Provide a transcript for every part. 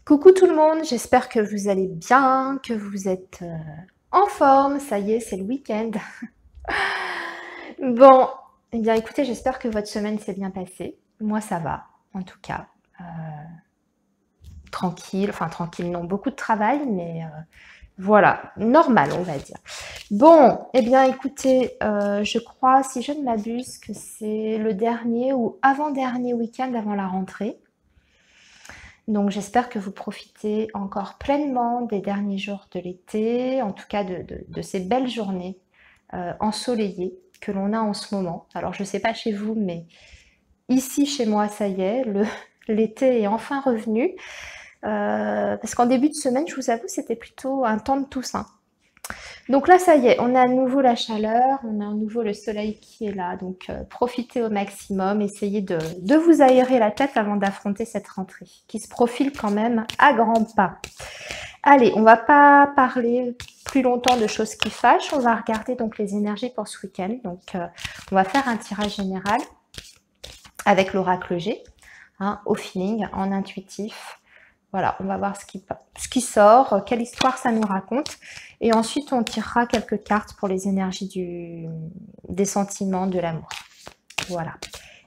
Coucou tout le monde, j'espère que vous allez bien, que vous êtes en forme. Ça y est, c'est le week-end. Bon, eh bien écoutez, j'espère que votre semaine s'est bien passée. Moi, ça va, en tout cas. Tranquille, enfin tranquille, non, beaucoup de travail, mais voilà, normal, on va dire. Bon, eh bien écoutez, je crois, si je ne m'abuse, que c'est le dernier ou avant-dernier week-end avant la rentrée. Donc j'espère que vous profitez encore pleinement des derniers jours de l'été, en tout cas de ces belles journées ensoleillées que l'on a en ce moment. Alors je ne sais pas chez vous, mais ici chez moi, ça y est, l'été est enfin revenu. Parce qu'en début de semaine, je vous avoue, c'était plutôt un temps de Toussaint. Donc là, ça y est, on a à nouveau la chaleur, on a à nouveau le soleil qui est là. Donc profitez au maximum, essayez de vous aérer la tête avant d'affronter cette rentrée, qui se profile quand même à grands pas. Allez, on va pas parler plus longtemps de choses qui fâchent, on va regarder donc les énergies pour ce week-end. Donc on va faire un tirage général avec l'oracle G, hein, au feeling, en intuitif. Voilà, on va voir ce qui sort, quelle histoire ça nous raconte. Et ensuite, on tirera quelques cartes pour les énergies des sentiments, de l'amour. Voilà.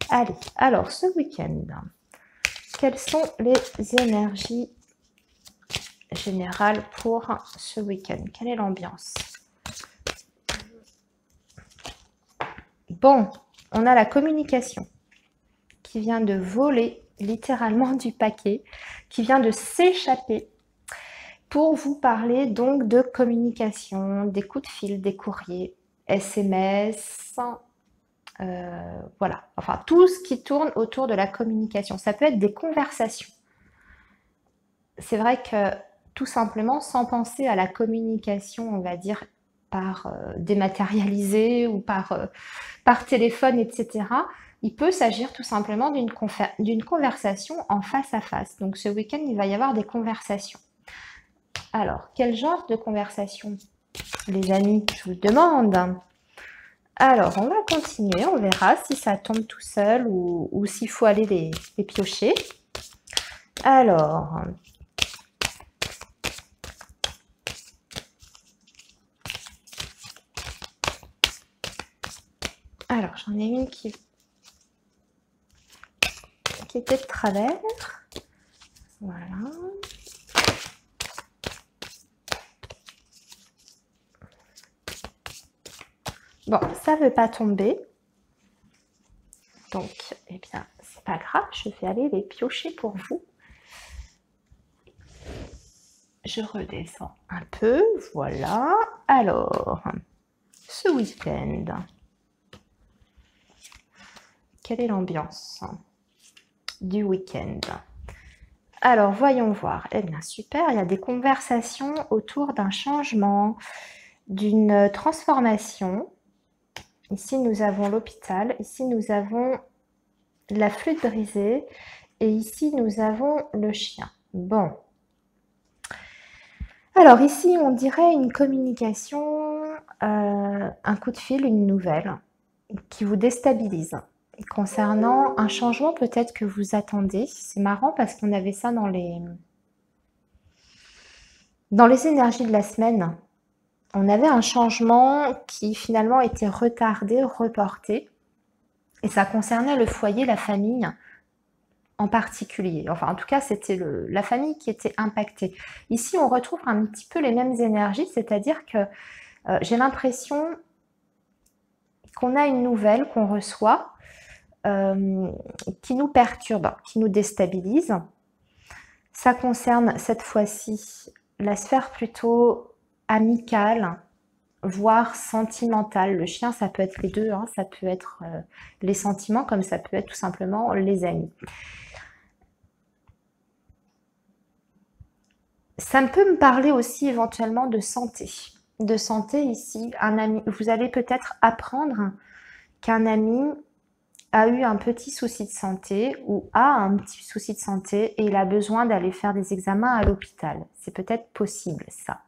Allez, alors ce week-end, quelles sont les énergies générales pour ce week-end? Quelle est l'ambiance? Bon, on a la communication qui vient de voler littéralement du paquet, qui vient de s'échapper pour vous parler donc de communication, des coups de fil, des courriers, SMS, voilà, enfin tout ce qui tourne autour de la communication. Ça peut être des conversations. C'est vrai que tout simplement, sans penser à la communication, on va dire, par dématérialisée ou par téléphone, etc., il peut s'agir tout simplement d'une conversation en face à face. Donc ce week-end, il va y avoir des conversations. Alors, quel genre de conversation, les amis, je vous le demande. Alors, on va continuer, on verra si ça tombe tout seul ou s'il faut aller les piocher. Alors, j'en ai une qui était de travers. Voilà. Bon, ça ne veut pas tomber. Donc, eh bien, c'est pas grave, je vais aller les piocher pour vous. Je redescends un peu, voilà. Alors, ce week-end, quelle est l'ambiance du week-end? Alors, voyons voir. Eh bien, super, il y a des conversations autour d'un changement, d'une transformation. Ici, nous avons l'hôpital. Ici, nous avons la flûte brisée. Et ici, nous avons le chien. Bon. Alors, ici, on dirait une communication, un coup de fil, une nouvelle qui vous déstabilise. Concernant un changement peut-être que vous attendez. C'est marrant parce qu'on avait ça dans les énergies de la semaine. On avait un changement qui finalement était retardé, reporté. Et ça concernait le foyer, la famille en particulier. Enfin, en tout cas, c'était la famille qui était impactée. Ici, on retrouve un petit peu les mêmes énergies, c'est-à-dire que j'ai l'impression qu'on a une nouvelle qu'on reçoit qui nous perturbe, qui nous déstabilise. Ça concerne cette fois-ci la sphère plutôt amicale, voire sentimentale. Le chien, ça peut être les deux, hein. Ça peut être les sentiments comme ça peut être tout simplement les amis. Ça peut me parler aussi éventuellement de santé. De santé ici, un ami, vous allez peut-être apprendre qu'un ami a eu un petit souci de santé ou a un petit souci de santé et il a besoin d'aller faire des examens à l'hôpital. C'est peut-être possible ça.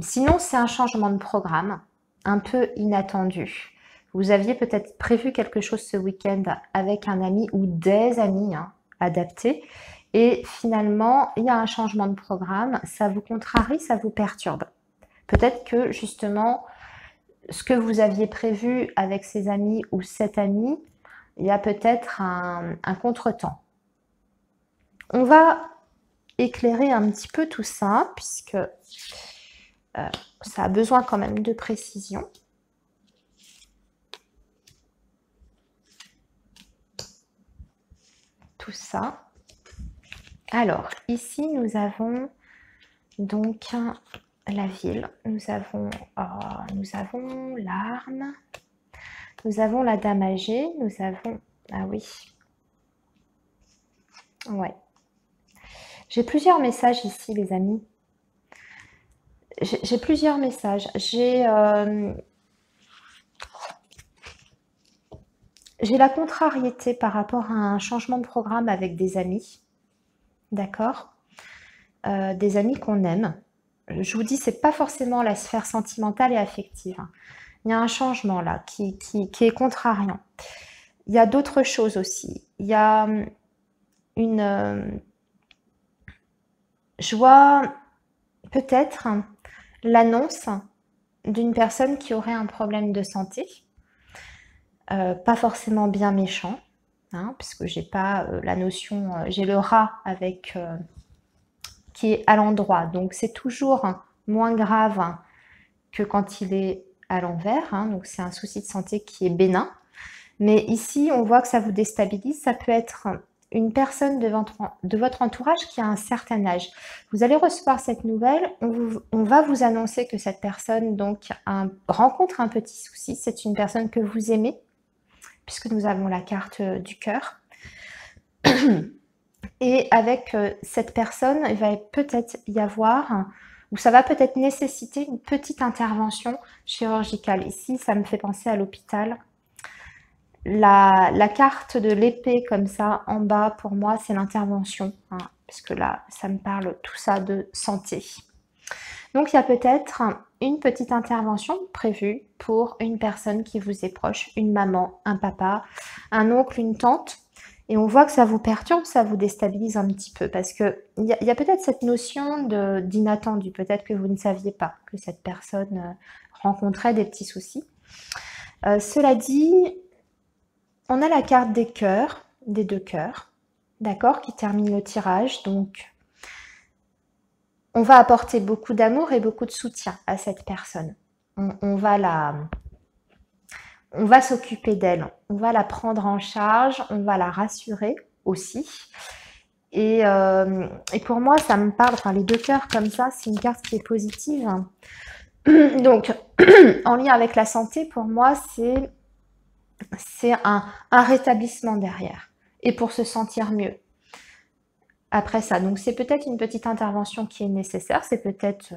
Sinon, c'est un changement de programme un peu inattendu. Vous aviez peut-être prévu quelque chose ce week-end avec un ami ou des amis, hein, adaptés. Et finalement, il y a un changement de programme, ça vous contrarie, ça vous perturbe. Peut-être que justement, ce que vous aviez prévu avec ces amis ou cet ami, il y a peut-être un contretemps. On va éclairer un petit peu tout ça, puisque ça a besoin quand même de précision. Tout ça. Alors, ici, nous avons donc la ville, nous avons l'arme, nous avons la dame âgée, nous avons... Ah oui. Ouais. J'ai plusieurs messages ici, les amis. J'ai plusieurs messages. J'ai la contrariété par rapport à un changement de programme avec des amis. D'accord, des amis qu'on aime. Je vous dis, c'est pas forcément la sphère sentimentale et affective. Il y a un changement là qui est contrariant. Il y a d'autres choses aussi. Il y a une... je vois peut-être l'annonce d'une personne qui aurait un problème de santé. Pas forcément bien méchant, hein, puisque j'ai pas la notion... j'ai le rat avec... qui est à l'endroit. Donc, c'est toujours moins grave que quand il est à l'envers. Hein. Donc, c'est un souci de santé qui est bénin. Mais ici, on voit que ça vous déstabilise. Ça peut être une personne de votre entourage qui a un certain âge. Vous allez recevoir cette nouvelle. On va vous annoncer que cette personne donc rencontre un petit souci. C'est une personne que vous aimez, puisque nous avons la carte du cœur. Et avec cette personne, il va peut-être y avoir, ou ça va peut-être nécessiter une petite intervention chirurgicale. Ici, ça me fait penser à l'hôpital. La carte de l'épée comme ça en bas, pour moi, c'est l'intervention, hein, parce que là, ça me parle tout ça de santé. Donc, il y a peut-être une petite intervention prévue pour une personne qui vous est proche, une maman, un papa, un oncle, une tante. Et on voit que ça vous perturbe, ça vous déstabilise un petit peu, parce qu'il y a peut-être cette notion d'inattendu, peut-être que vous ne saviez pas que cette personne rencontrait des petits soucis. Cela dit, on a la carte des cœurs, des deux cœurs, d'accord, qui termine le tirage. Donc, on va apporter beaucoup d'amour et beaucoup de soutien à cette personne. On va s'occuper d'elle, on va la prendre en charge, on va la rassurer aussi. Et pour moi, ça me parle, enfin les deux cœurs comme ça, c'est une carte qui est positive. Donc, en lien avec la santé, pour moi, c'est un rétablissement derrière. Et pour se sentir mieux. Après ça, donc c'est peut-être une petite intervention qui est nécessaire, c'est peut-être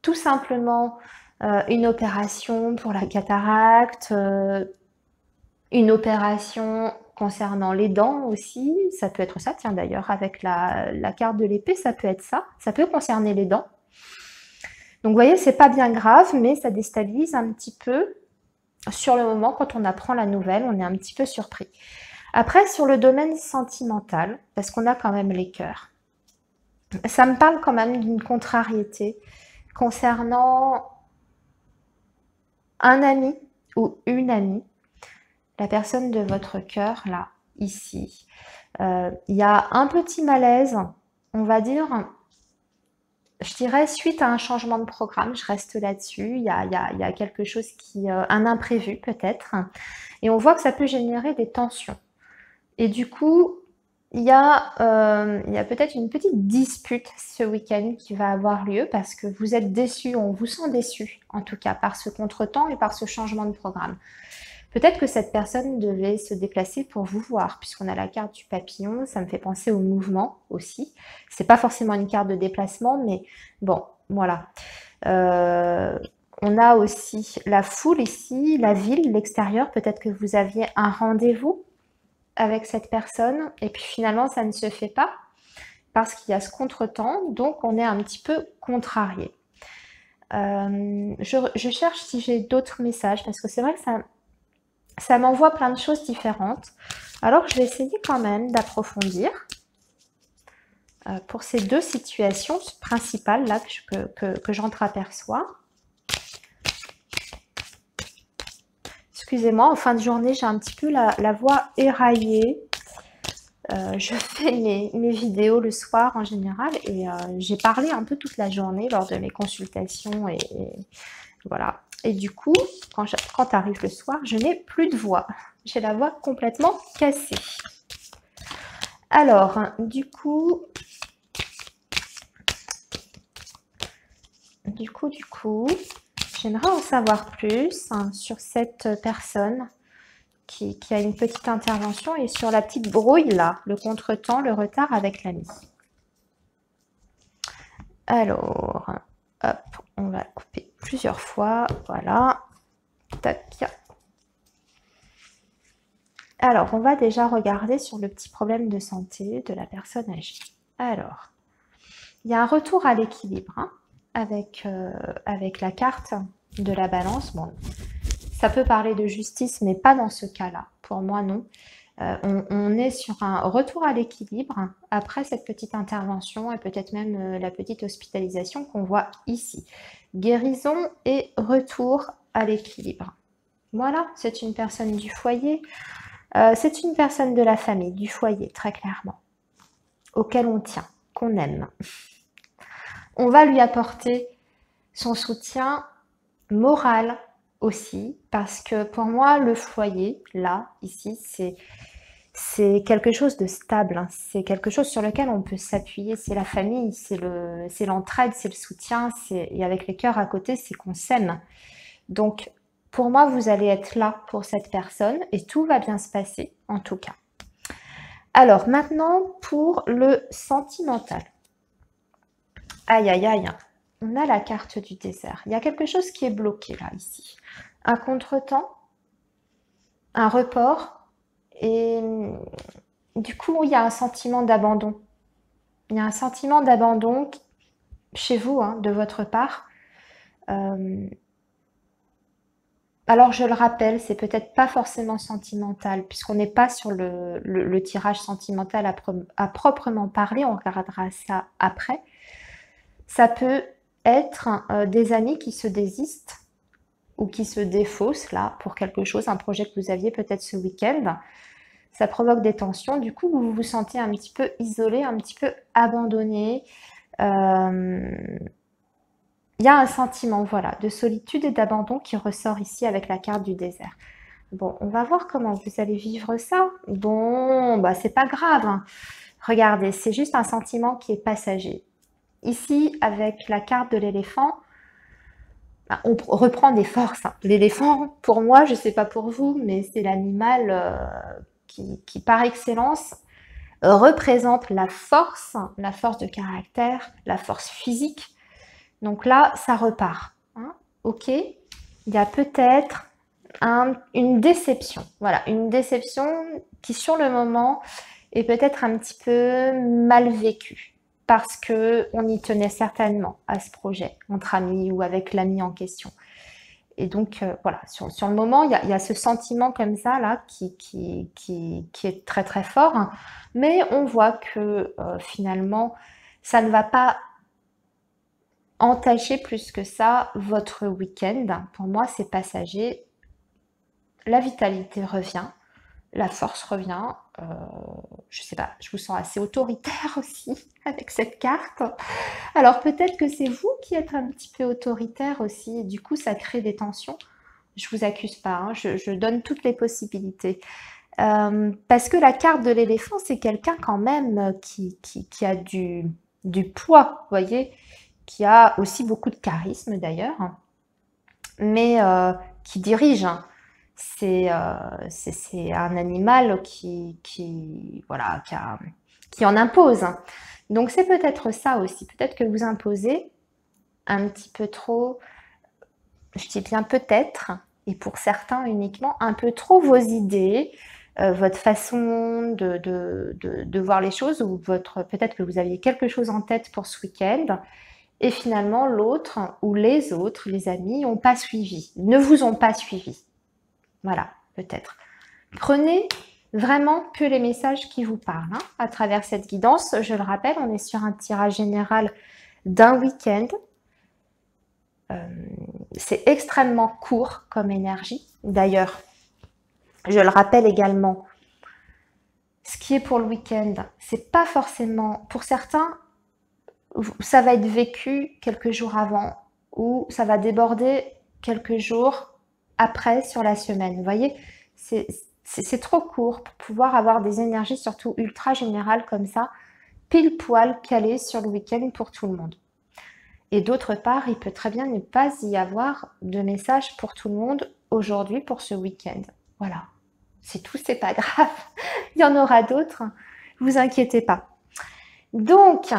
tout simplement une opération pour la cataracte, une opération concernant les dents aussi, ça peut être ça, tiens d'ailleurs avec la carte de l'épée, ça peut être ça concerner les dents. Donc vous voyez, c'est pas bien grave, mais ça déstabilise un petit peu sur le moment quand on apprend la nouvelle, on est un petit peu surpris. Après, sur le domaine sentimental, parce qu'on a quand même les cœurs, ça me parle quand même d'une contrariété concernant un ami ou une amie, la personne de votre cœur, là, ici. Il y a un petit malaise, on va dire, je dirais, suite à un changement de programme, je reste là-dessus, il y a quelque chose un imprévu peut-être, et on voit que ça peut générer des tensions. Et du coup, il y a peut-être une petite dispute ce week-end qui va avoir lieu parce que vous êtes déçus, on vous sent déçus en tout cas par ce contretemps et par ce changement de programme. Peut-être que cette personne devait se déplacer pour vous voir, puisqu'on a la carte du papillon, ça me fait penser au mouvement aussi. C'est pas forcément une carte de déplacement, mais bon, voilà. On a aussi la foule ici, la ville, l'extérieur. Peut-être que vous aviez un rendez-vous avec cette personne et puis finalement ça ne se fait pas parce qu'il y a ce contretemps, donc on est un petit peu contrarié. Je cherche si j'ai d'autres messages parce que c'est vrai que ça m'envoie plein de choses différentes. Alors je vais essayer quand même d'approfondir. pour ces deux situations principales là que j'entreaperçois. Excusez-moi, en fin de journée, j'ai un petit peu la voix éraillée. Je fais mes vidéos le soir en général et j'ai parlé un peu toute la journée lors de mes consultations et voilà. Et du coup, quand arrive le soir, je n'ai plus de voix. J'ai la voix complètement cassée. Alors, du coup, j'aimerais en savoir plus sur cette personne qui a une petite intervention et sur la petite brouille là, le contretemps, le retard avec l'ami. Alors, hop, on va couper plusieurs fois, voilà. Tac. Alors, on va déjà regarder sur le petit problème de santé de la personne âgée. Alors, il y a un retour à l'équilibre hein, avec la carte de la balance. Bon, ça peut parler de justice, mais pas dans ce cas-là. Pour moi, non. On est sur un retour à l'équilibre après cette petite intervention et peut-être même la petite hospitalisation qu'on voit ici. Guérison et retour à l'équilibre. Voilà, c'est une personne du foyer. C'est une personne de la famille, du foyer, très clairement, auquel on tient, qu'on aime. On va lui apporter son soutien moral aussi, parce que pour moi, le foyer, là, ici, c'est quelque chose de stable, hein. C'est quelque chose sur lequel on peut s'appuyer, c'est la famille, c'est l'entraide, c'est le soutien, et avec les cœurs à côté, c'est qu'on s'aime. Donc, pour moi, vous allez être là pour cette personne et tout va bien se passer, en tout cas. Alors, maintenant, pour le sentimental. Aïe, aïe, aïe. On a la carte du désert. Il y a quelque chose qui est bloqué, là, ici. Un contretemps, un report, et du coup, il y a un sentiment d'abandon. Il y a un sentiment d'abandon chez vous, hein, de votre part. Alors, je le rappelle, c'est peut-être pas forcément sentimental, puisqu'on n'est pas sur le tirage sentimental à proprement parler, on regardera ça après. Ça peut être des amis qui se désistent ou qui se défaussent, là, pour quelque chose, un projet que vous aviez peut-être ce week-end. Ça provoque des tensions, du coup, vous vous sentez un petit peu isolé, un petit peu abandonné. Il y a un sentiment, voilà, de solitude et d'abandon qui ressort ici avec la carte du désert. Bon, on va voir comment vous allez vivre ça. Bon, bah c'est pas grave, hein. Regardez, c'est juste un sentiment qui est passager. Ici, avec la carte de l'éléphant, bah, on reprend des forces, hein. L'éléphant, pour moi, je sais pas pour vous, mais c'est l'animal qui, par excellence, représente la force de caractère, la force physique. Donc là, ça repart. Hein, ok, il y a peut-être une déception. Voilà, une déception qui, sur le moment, est peut-être un petit peu mal vécue. Parce qu'on y tenait certainement à ce projet, entre amis ou avec l'ami en question. Et donc, voilà, sur le moment, il y a ce sentiment comme ça, là, qui est très très fort. Hein, mais on voit que finalement, ça ne va pas entacher plus que ça votre week-end. Pour moi, c'est passager. La vitalité revient, la force revient. Je sais pas, je vous sens assez autoritaire aussi avec cette carte. Alors peut-être que c'est vous qui êtes un petit peu autoritaire aussi. Et du coup, ça crée des tensions. Je vous accuse pas, hein, je donne toutes les possibilités. Parce que la carte de l'éléphant, c'est quelqu'un quand même qui a du poids, vous voyez, qui a aussi beaucoup de charisme d'ailleurs, mais qui dirige. Hein. C'est un animal voilà, qui en impose. Donc c'est peut-être ça aussi. Peut-être que vous imposez un petit peu trop, je dis bien peut-être, et pour certains uniquement, un peu trop vos idées, votre façon de voir les choses, ou peut-être que vous aviez quelque chose en tête pour ce week-end, et finalement l'autre ou les autres, les amis, n'ont pas suivi, ne vous ont pas suivi. Voilà, peut-être. Prenez vraiment que les messages qui vous parlent hein, à travers cette guidance. Je le rappelle, on est sur un tirage général d'un week-end. C'est extrêmement court comme énergie. D'ailleurs, je le rappelle également, ce qui est pour le week-end, c'est pas forcément, pour certains, ça va être vécu quelques jours avant ou ça va déborder quelques jours après sur la semaine. Vous voyez, c'est trop court pour pouvoir avoir des énergies surtout ultra générales comme ça, pile poil calées sur le week-end pour tout le monde. Et d'autre part, il peut très bien ne pas y avoir de message pour tout le monde aujourd'hui pour ce week-end. Voilà, c'est tout, c'est pas grave. Il y en aura d'autres, vous inquiétez pas. Donc,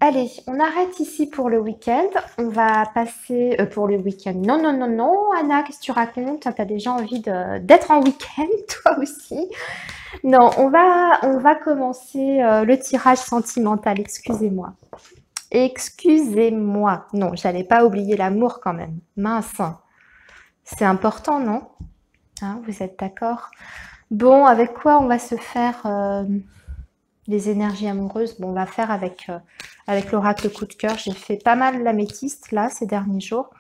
allez, on arrête ici pour le week-end. On va passer pour le week-end. Non, non, non, non, Anna, qu'est-ce que tu racontes? T'as déjà envie d'être en week-end, toi aussi? Non, on va commencer le tirage sentimental. Excusez-moi. Excusez-moi. Non, j'allais pas oublier l'amour quand même. Mince. C'est important, non? Hein, vous êtes d'accord? Bon, avec quoi on va se faire les énergies amoureuses? Bon, on va faire avec l'oracle coup de cœur. J'ai fait pas mal l'améthyste là ces derniers jours.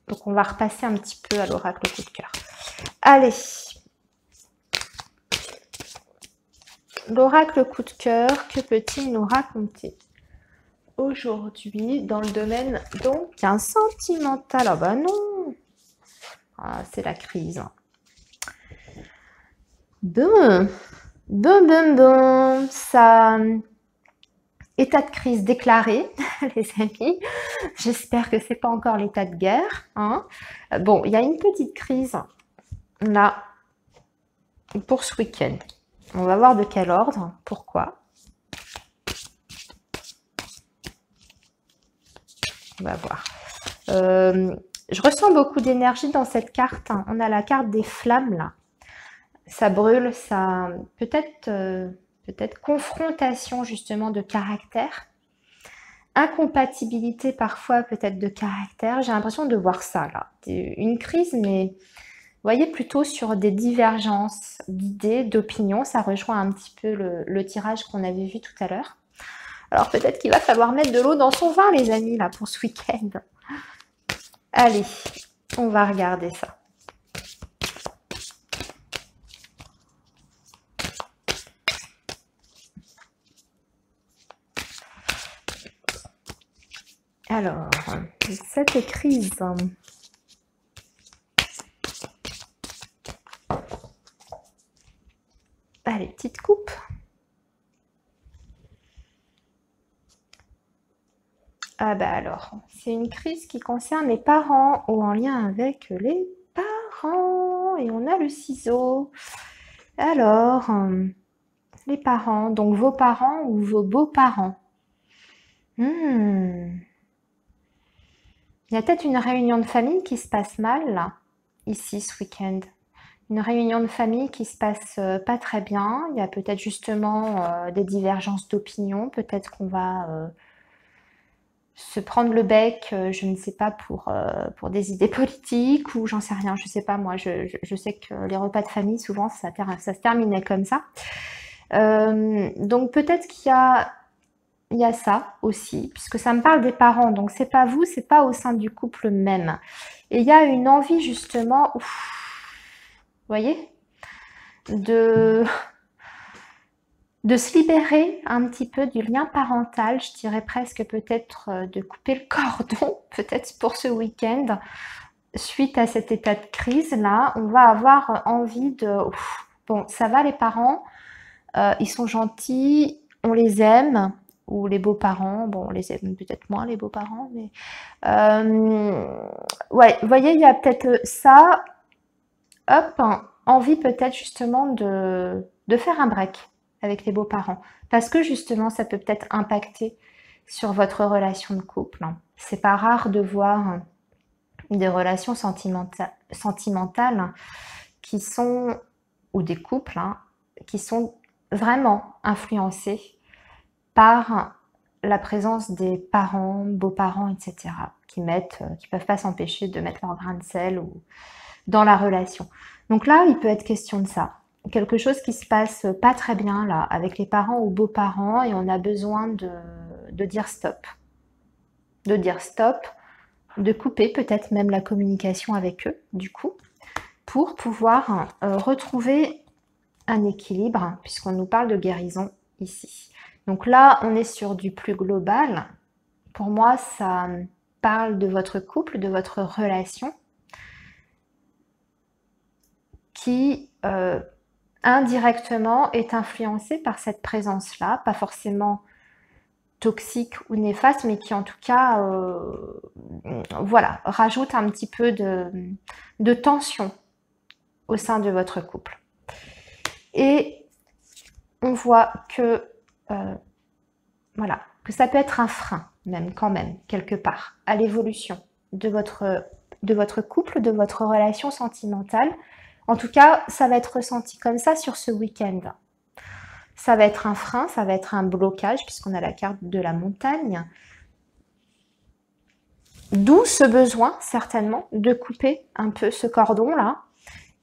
Donc on va repasser un petit peu à l'oracle coup de cœur. Allez. L'oracle coup de cœur, que peut-il nous raconter aujourd'hui dans le domaine donc un sentimental? Ah bah non, ah, c'est la crise. Bon, ça, état de crise déclaré, les amis. J'espère que c'est pas encore l'état de guerre. Hein. Bon, il y a une petite crise là pour ce week-end. On va voir de quel ordre, pourquoi. On va voir. Je ressens beaucoup d'énergie dans cette carte. On a la carte des flammes là. Ça brûle, ça peut-être confrontation justement de caractère, incompatibilité parfois peut-être de caractère. J'ai l'impression de voir ça là, une crise, mais vous voyez plutôt sur des divergences d'idées, d'opinions. Ça rejoint un petit peu le tirage qu'on avait vu tout à l'heure. Alors peut-être qu'il va falloir mettre de l'eau dans son vin, les amis, là, pour ce week-end. Allez, on va regarder ça. Alors, cette crise. Allez, petite coupe. Ah bah alors, c'est une crise qui concerne les parents ou en lien avec les parents. Et on a le ciseau. Alors, les parents, donc vos parents ou vos beaux-parents. Il y a peut-être une réunion de famille qui se passe mal, là, ici, ce week-end. Une réunion de famille qui se passe pas très bien. Il y a peut-être justement des divergences d'opinion. Peut-être qu'on va se prendre le bec, je ne sais pas, pour des idées politiques ou j'en sais rien, je sais pas moi. Je sais que les repas de famille, souvent, ça se terminait comme ça. Donc peut-être qu'il y a ça aussi, puisque ça me parle des parents, donc c'est pas vous, c'est pas au sein du couple même. Et il y a une envie justement, vous voyez, de se libérer un petit peu du lien parental, je dirais presque peut-être de couper le cordon, peut-être pour ce week-end. Suite à cet état de crise-là, on va avoir envie de... Bon, ça va les parents, ils sont gentils, on les aime, ou les beaux-parents, bon, on les aime peut-être moins les beaux-parents, mais... ouais, vous voyez, il y a peut-être ça, hop, envie peut-être justement de faire un break avec les beaux-parents. Parce que justement, ça peut peut-être impacter sur votre relation de couple. C'est pas rare de voir des relations sentimentales qui sont, ou des couples, qui sont vraiment influencés par la présence des parents, beaux-parents, etc. qui peuvent pas s'empêcher de mettre leur grain de sel ou dans la relation. Donc là, il peut être question de ça. quelque chose qui se passe pas très bien là, avec les parents ou beaux-parents, et on a besoin de dire stop. De dire stop, de couper peut-être même la communication avec eux, du coup, pour pouvoir retrouver un équilibre, puisqu'on nous parle de guérison ici. Donc là, on est sur du plus global. Pour moi, ça parle de votre couple, de votre relation, qui indirectement est influencée par cette présence-là, pas forcément toxique ou néfaste, mais qui en tout cas, voilà, rajoute un petit peu de tension au sein de votre couple. Et on voit que, voilà, que ça peut être un frein, même quand même, quelque part, à l'évolution de votre couple, de votre relation sentimentale. En tout cas, ça va être ressenti comme ça sur ce week-end. Ça va être un frein, ça va être un blocage, puisqu'on a la carte de la montagne. D'où ce besoin, certainement, de couper un peu ce cordon-là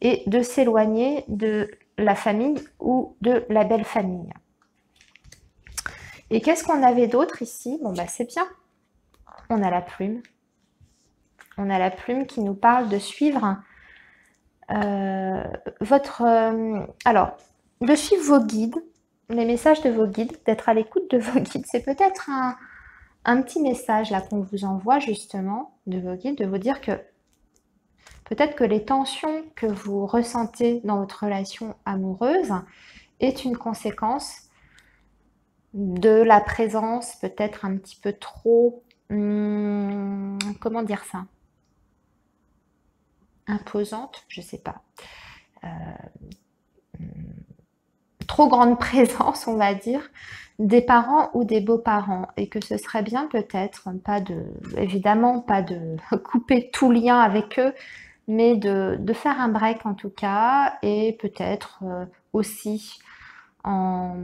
et de s'éloigner de la famille ou de la belle famille. Et qu'est-ce qu'on avait d'autre ici? Bon, bah c'est bien. On a la plume. On a la plume qui nous parle de suivre alors, de suivre vos guides, les messages de vos guides, d'être à l'écoute de vos guides. C'est peut-être un petit message là qu'on vous envoie justement de vos guides, de vous dire que peut-être que les tensions que vous ressentez dans votre relation amoureuse est une conséquence de la présence peut-être un petit peu trop, comment dire ça, imposante, je sais pas, trop grande présence, on va dire, des parents ou des beaux-parents, et que ce serait bien peut-être, évidemment pas de couper tout lien avec eux, mais de faire un break en tout cas, et peut-être aussi en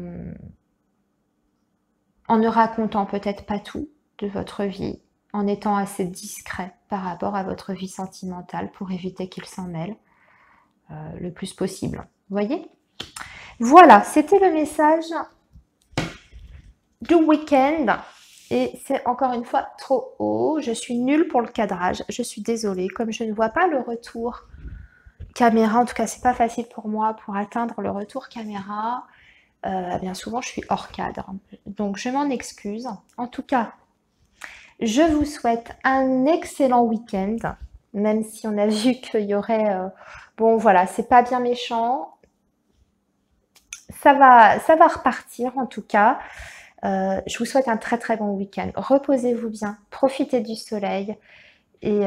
ne racontant peut-être pas tout de votre vie, en étant assez discret par rapport à votre vie sentimentale pour éviter qu'il s'en mêle le plus possible. Vous voyez? Voilà, c'était le message du week-end. Et c'est encore une fois trop haut. Je suis nulle pour le cadrage. Je suis désolée. Comme je ne vois pas le retour caméra, en tout cas, c'est pas facile pour moi pour atteindre le retour caméra. Bien souvent, je suis hors cadre. Donc, je m'en excuse. En tout cas, je vous souhaite un excellent week-end. Même si on a vu qu'il y aurait... bon, voilà, c'est pas bien méchant. Ça va repartir en tout cas. Je vous souhaite un très très bon week-end. Reposez-vous bien, profitez du soleil et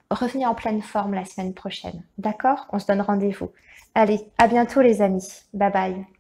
revenez en pleine forme la semaine prochaine. D'accord? On se donne rendez-vous. Allez, à bientôt les amis. Bye bye.